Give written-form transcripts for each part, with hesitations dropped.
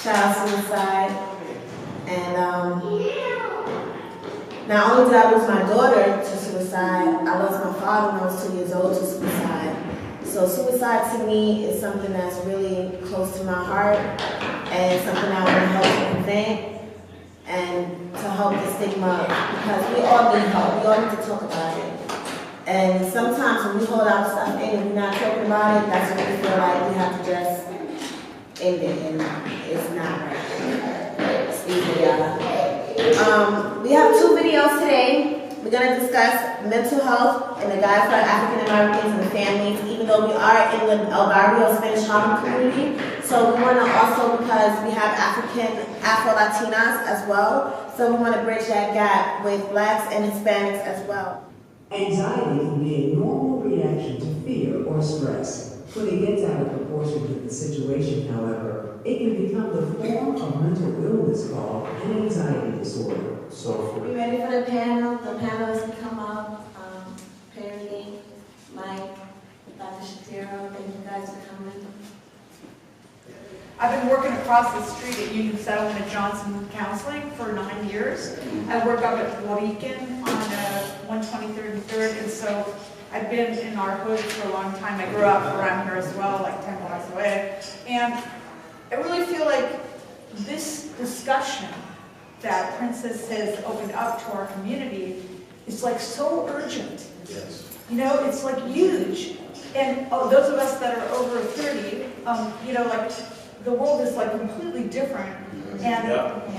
child suicide. And not only did I lose my daughter to suicide, I lost my father when I was 2 years old to suicide. So suicide to me is something that's really close to my heart and something I want to help to prevent and to help the stigma, because we all need help. We all need to talk about it. And sometimes when we hold our stuff in and we're not talking about it, that's when we feel like we have to just end it, and it's not right. It's easy, we have 2 videos today. We're going to discuss mental health and the guide for African Americans and the families, even though we are in the El Barrio Spanish Harlem community. So we want to also, because we have Afro-Latinas as well, so we want to bridge that gap with Blacks and Hispanics as well. Anxiety can be a normal reaction to fear or stress. When it gets out of proportion to the situation, however, it can become the form of mental illness called an anxiety disorder. So, you ready for the panel? The panelists can come up. Perry, Mike, Dr. Shapiro, thank you guys for coming. I've been working across the street at Union Settlement at Johnson Counseling for 9 years. I work up at Wadekan on 123rd and 3rd, and so I've been in our hood for a long time. I grew up around here as well, like 10 blocks away. And I really feel like this discussion that Princess has opened up to our community is like so urgent. Yes. You know, it's like huge. And those of us that are over 30, you know, like the world is like completely different. And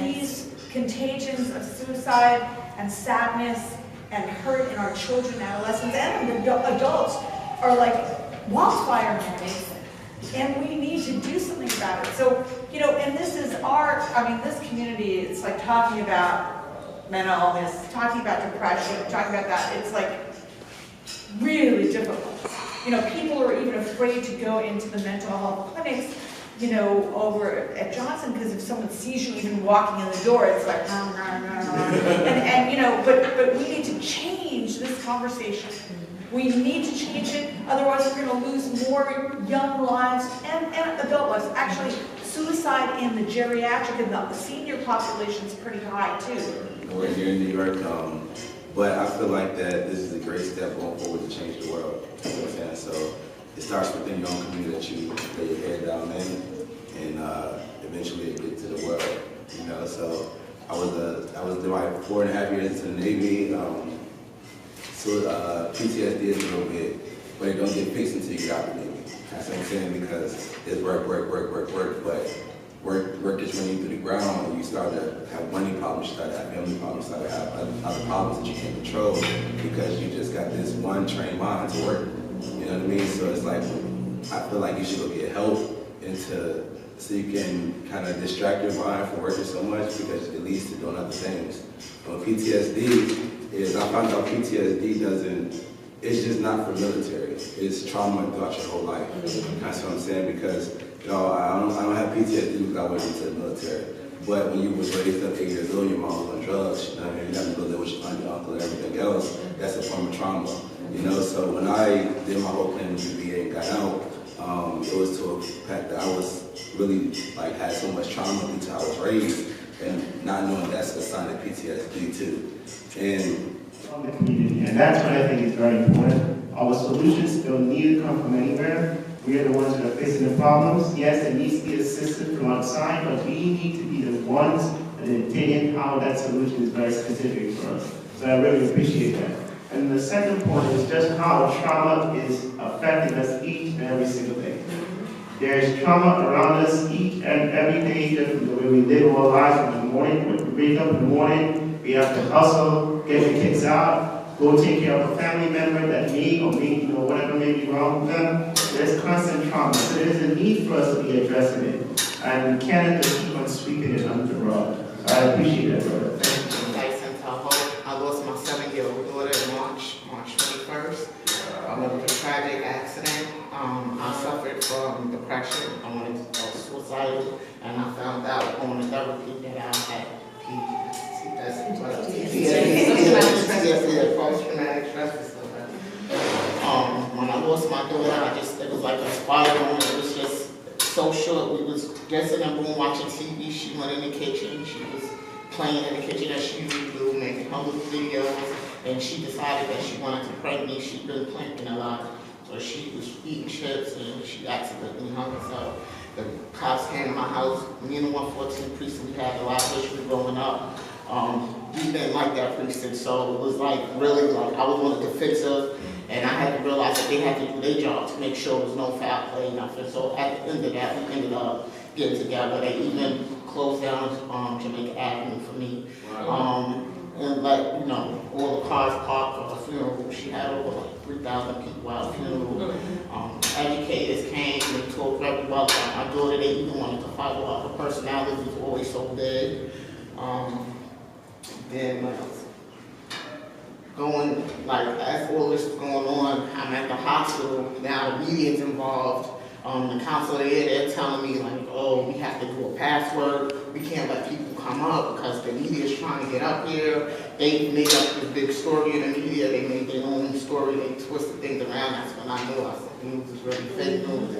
these contagions of suicide and sadness and hurt in our children, adolescents, and adults are like wildfire now. And we need to do something about it. So, you know, and this is this community, it's like talking about mental illness, talking about depression, talking about that. It's like really difficult. You know, people are even afraid to go into the mental health clinics, you know, over at Johnson, because if someone sees you even walking in the door, it's like, and you know, but we need to change this conversation. We need to change it, otherwise we're going to lose more young lives and adult lives. Actually, suicide in the geriatric and the senior population is pretty high too. We're here in New York, but I feel like that this is a great step going forward to change the world. You know what I'm saying? So it starts within your own community that you lay your head down in, and eventually it gets to the world. You know, so I was doing like 4.5 years in the Navy. So PTSD is a little bit, but it don't get fixed until you get out of the Navy. That's what I'm saying, because it's work, but work is running through the ground, and you start to have money problems, you start to have family problems, you start to have other problems that you can't control because you just got this one trained mind to work. You know what I mean? So it's like, I feel like you should go get help so you can kind of distract your mind from working so much, because it leads to doing other things. But PTSD I found out PTSD it's just not for military. It's trauma throughout your whole life. That's what I'm saying, because you know, I don't have PTSD because I went into the military. But when you was raised up 8 years old, your mom was on drugs, you know, and you have to live with your aunt, your uncle, and everything else, that's a form of trauma. You know, so when I did my whole plan with the VA and got out, it was to a fact that I was really had so much trauma due to how I was raised, and not knowing that's a sign of PTSD too. From the community, and that's what I think is very important. Our solutions don't need to come from anywhere. We are the ones that are facing the problems. Yes, there needs to be assistance from outside, but we need to be the ones that are dictating how that solution is very specific for us. So I really appreciate that. And the second point is just how trauma is affecting us each and every single day. There is trauma around us each and every day, just from the way we live our lives in the morning. When we wake up in the morning, we have to hustle, get the kids out, go take care of a family member that whatever may be wrong with them. There's constant trauma. So there's a need for us to be addressing it. And we can't just keep on sweeping it under the rug. So I appreciate that, brother. I lost my 7-year-old daughter in March 21st. It was a tragic accident. I suffered from depression. I wanted to go suicidal, and I found out on the therapy that I had post-traumatic stress disorder. When I lost my daughter, it was like a spiral. It was just so short. We was just in the room watching TV. She went in the kitchen. She was playing in the kitchen as she usually do, making her little videos. And she decided that she wanted to prank me. She'd been pranking a lot. So she was eating chips and she accidentally hung herself. The cops came to my house. Me and the 114 precinct, we had a lot of history growing up. We didn't like that precinct, so it was like really like I was one of the defensive, and I had to realize that they had to do their job to make sure there was no foul play, nothing. So at the end of that, we ended up getting together. They even closed down Jamaica Avenue for me. And like, you know, all the cars parked for her funeral. She had over like 3,000 people at her funeral. Educators came and talked everybody about my daughter. They even wanted to follow up. Her personality was always so big. Then going, like, as all this was going on, I'm at the hospital. Now the media's involved. The counselor there, they're telling me like, oh, we have to do a password. We can't let people come up because the media is trying to get up here. They made up this big story in the media. They made their own story. They twisted things around. That's when I knew I said, news is really fake news.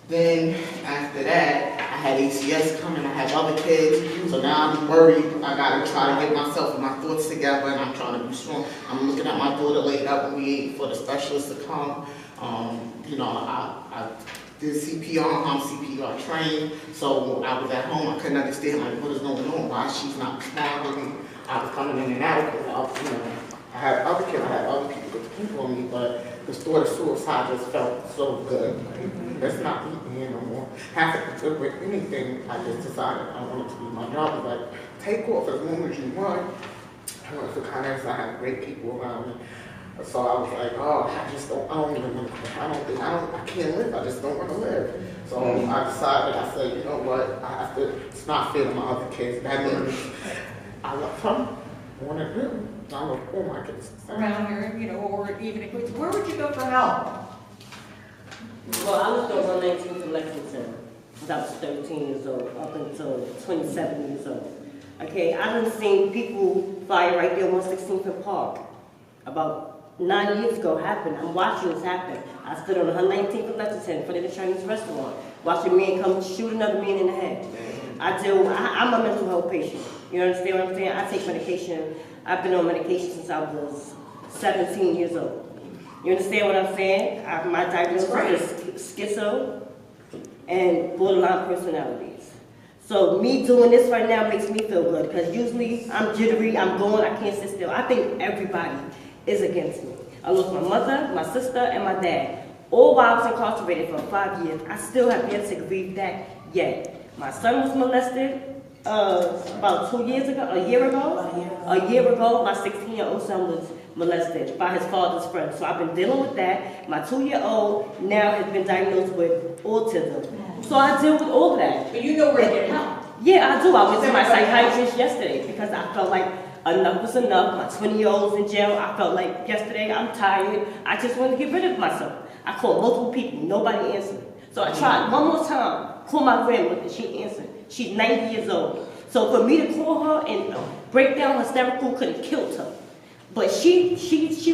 Then after that, I had ACS coming. I had other kids. So now I'm worried. I got to try to get myself and my thoughts together, and I'm trying to be strong. I'm looking at my daughter laid up when we ate for the specialist to come. You know, I did CPR, I'm CPR trained, so I was at home, I couldn't understand like what is going on, why she's not responding. I was coming in and out, because you know, I had other kids, I had other people to keep on me, but the thought of suicide just felt so good. Like, let's not eat me no more. Have to with anything, I just decided I wanted to be my job. Like, take off as long as you want. I went for kindness, I had great people around me. So I was like, oh, I don't even want to, I can't live, I just don't want to live. So I decided, I said, you know what, I have to, it's not fair to my other kids. That means I love them, I want to do, I love all my kids. Around here, you know, or even if, where would you go for help? Well, I was on 119th in Lexington since I was 13 years old, up until 27 years old. Okay, I done seen people fire right there on 116th and Park. About 9 years ago happened. I'm watching this happen. I stood on 119th in Lexington in front of the Chinese restaurant, watching a man come shoot another man in the head. I'm a mental health patient. You understand what I'm saying? I take medication. I've been on medication since I was 17 years old. You understand what I'm saying? My diagnosis is schizo and borderline personalities. So me doing this right now makes me feel good because usually I'm jittery, I'm going, I can't sit still. I think everybody is against me. I lost my mother, my sister, and my dad. All while I was incarcerated for 5 years. I still have yet to grieve that yet. My son was molested about 2 years ago, a year ago, my 16-year-old son was molested by his father's friend. So I've been dealing with that. My 2-year-old now has been diagnosed with autism. So I deal with all that. But you know where to get help. Yeah, I do. I went to my psychiatrist yesterday because I felt like enough was enough. My 20-year-old's in jail. I felt like yesterday I'm tired. I just wanted to get rid of myself. I called multiple people. Nobody answered. So I tried one more time. Call my grandmother. She answered. She's 90 years old. So for me to call her and break down hysterical could have killed her. But she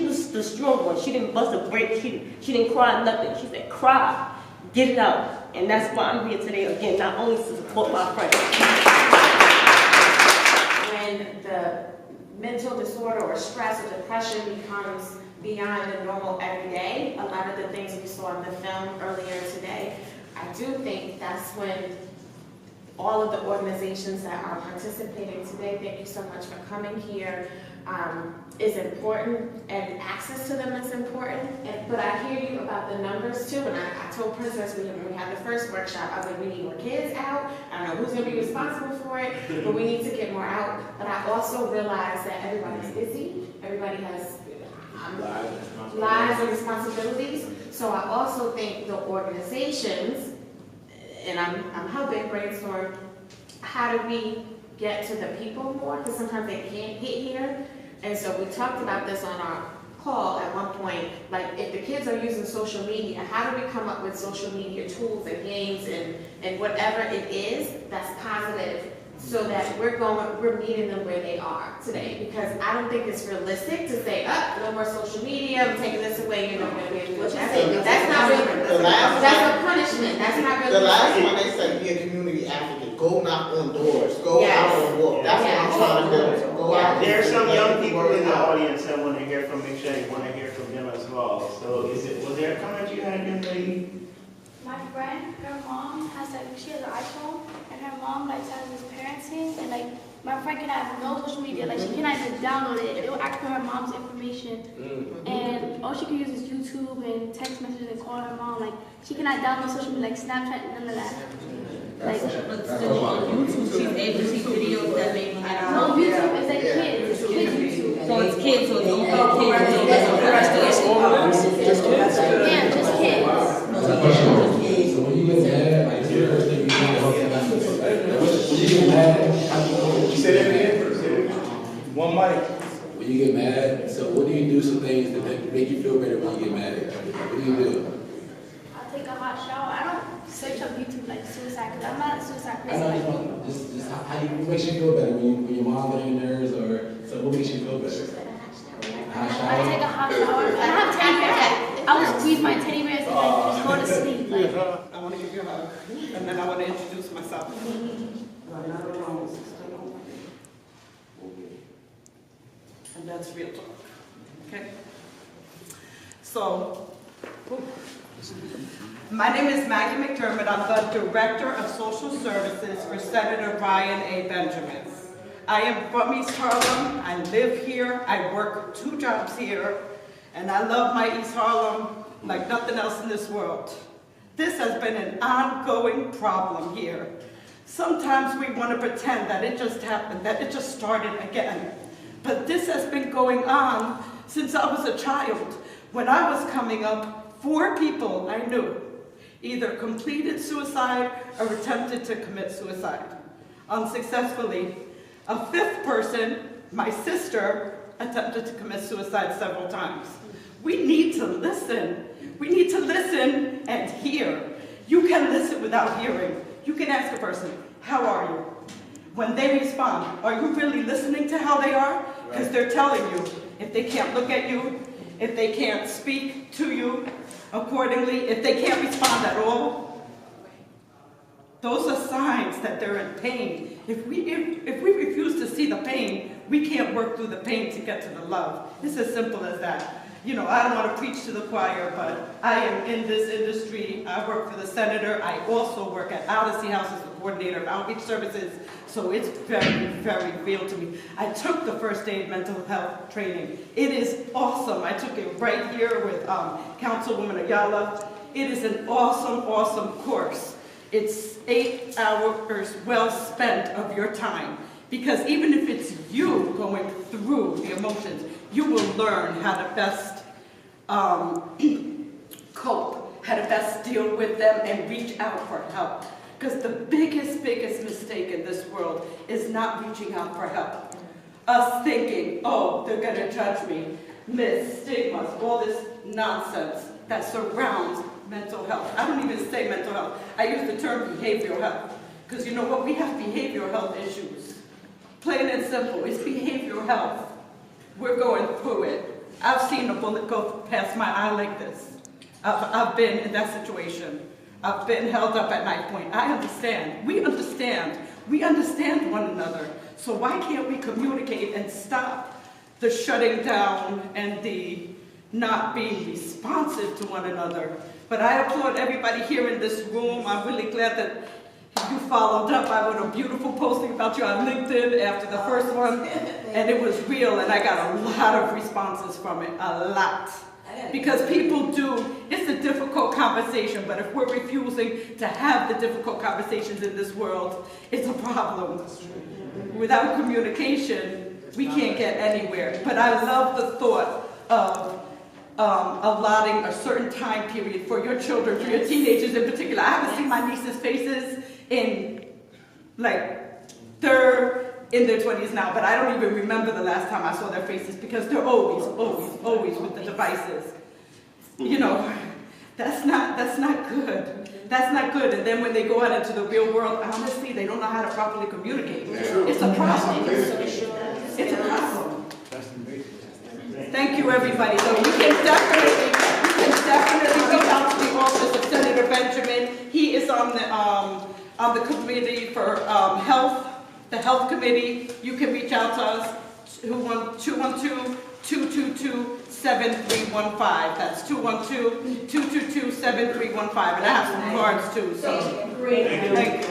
was the strong one. She didn't bust a break. She didn't cry nothing. She said, cry. Get it out. And that's why I'm here today again, not only to support my friends. When the mental disorder or stress or depression becomes beyond the normal everyday, a lot of the things we saw in the film earlier today, I do think that's when all of the organizations that are participating today, thank you so much for coming here, is important, and access to them is important. But I hear you about the numbers too, and I told prisoners when we had the first workshop, I was like, we need more kids out. I don't know who's going to be responsible for it, but we need to get more out. But I also realize that everybody's busy, everybody has lives and responsibilities. So I also think the organizations, and I'm helping brainstorm, how do we get to the people more? Because sometimes they can't get here. And so we talked about this on our call at one point, like if the kids are using social media, how do we come up with social media tools and games and whatever it is that's positive so that we're meeting them where they are today. Because I don't think it's realistic to say, no more social media, I'm taking this away, you know, that's not really, that's a punishment, that's not really. The last one they said, be a community advocate, go knock on doors, go out and walk, that's what I'm trying to do. Go out. There are some young people in the audience that want to hear from Michelle, want to hear from them as well. So was there a comment you had, young lady? My friend, her mom she has an iPhone, and her mom has this parenting, and my friend can have no social media, she cannot even download it. It will ask for her mom's information, and all she can use is YouTube and text messages and call her mom. She cannot download social media like Snapchat, none of that. YouTube, she's able to see videos that make me No, YouTube is kids. It's kids YouTube. So it's kids, so it's only kids. Yeah, just kids. So when you get mad, like the first thing you do, when you get mad, You say that again? One mic. when you get mad, so what do you do? Some things that make you feel better when you get mad. What do you do? I'll take a hot shower. I don't search up YouTube suicide, because I'm not a suicide I know person. you want just how you what makes you feel better when your mom got on your nerves, or so what makes you feel better? Hot shower. I take a hot shower. I have teddy bears. I will squeeze my teddy bears and just go to sleep. I want to give you a hug, and then I want to introduce myself. And that's real talk, okay? So, my name is Maggie McDermott. I'm the Director of Social Services for Senator Brian A. Benjamin. I am from East Harlem. I live here. I work 2 jobs here. And I love my East Harlem like nothing else in this world. This has been an ongoing problem here. Sometimes we want to pretend that it just happened, that it just started again. But this has been going on since I was a child. When I was coming up, 4 people I knew either completed suicide or attempted to commit suicide unsuccessfully. A 5th person, my sister, attempted to commit suicide several times. We need to listen. We need to listen and hear. You can listen without hearing. You can ask a person, how are you? When they respond, are you really listening to how they are? Because they're telling you, if they can't look at you, if they can't speak to you accordingly, if they can't respond at all, those are signs that they're in pain. If we refuse to see the pain, we can't work through the pain to get to the love. It's as simple as that. You know, I don't want to preach to the choir, but I am in this industry. I work for the senator. I also work at Odyssey House as the coordinator of outreach services, so it's very, very real to me. I took the first aid mental health training. It is awesome. I took it right here with Councilwoman Ayala. It is an awesome, awesome course. It's 8 hours well spent of your time, because even if it's you going through the emotions, you will learn how to best cope, how to best deal with them and reach out for help. Because the biggest mistake in this world is not reaching out for help. Us thinking, oh, they're gonna judge me, myths, stigmas, all this nonsense that surrounds mental health. I don't even say mental health. I use the term behavioral health. Because you know what? We have behavioral health issues. Plain and simple. It's behavioral health. We're going through it. I've seen a bullet go past my eye like this. I've been in that situation. I've been held up at knife point. I understand. We understand. We understand one another. So why can't we communicate and stop the shutting down and the not being responsive to one another? But I applaud everybody here in this room. I'm really glad that you followed up. I wrote a beautiful posting about you on LinkedIn after the first one, and it was real, and I got a lot of responses from it, a lot. Because people it's a difficult conversation, but if we're refusing to have the difficult conversations in this world, it's a problem. Without communication, we can't get anywhere. But I love the thought of allotting a certain time period for your children, for your teenagers in particular. I haven't seen my nieces' faces they're in their 20s now, but I don't even remember the last time I saw their faces because they're always with the devices. You know, That's not good. That's not good. And then when they go out into the real world, honestly, they don't know how to properly communicate. It's a problem. It's a problem. Thank you, everybody. So you can definitely reach out to the office of Senator Benjamin. He is on the committee for health, the health committee. You can reach out to us, 212-222-7315. That's 212-222-7315. And I have some cards too. So. Thank you.